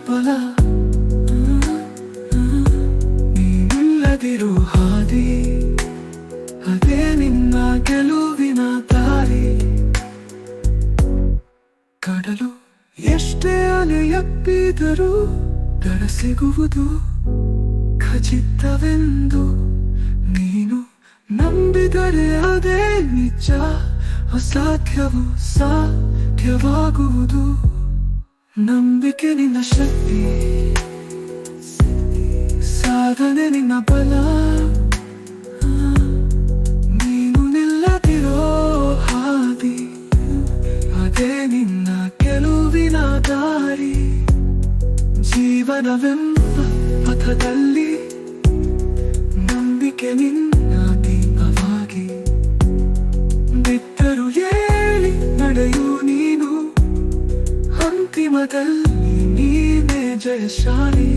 ಫಲ. ನೀನಿಲ್ಲದಿರೋ ಹಾದಿ, ಅದೇ ನಿನ್ನ ಗೆಲುವಿನ ದಾರಿ. ಕಡಲು ಎಷ್ಟೇ ಅಲೆ ಎಪ್ಪಿದರೂ ದಡ ಸಿಗುವುದು ಖಚಿತವೆಂದು ನೀನು ನಂಬಿದರೆ ಅದೇ ನಿಜ. ಅಸಾಧ್ಯವು ಸಾಧ್ಯವಾಗುವುದು. ನಂಬಿಕೆ ನಿನ್ನ ಶಕ್ತಿ, ಸಾಧನೆ ನಿನ್ನ ಬಲ. ನೀನು ನಿಲ್ಲದಿರೋ ಹಾದಿ, ಅದೇ ನಿನ್ನ ಗೆಲುವಿನ ದಾರಿ. ಜೀವನವೆಂಬ ಪಥದಲ್ಲಿ ನಂಬಿಕೆ ನಿನ್ನ ದೀಪವಾಗಿ. ಬಿದ್ದರು ಏಳಿ ನಡೆಯು ನೀನು, ಅಂತಿಮದಲ್ಲಿ ನೀನೇ ಜಯಶಾಲಿ.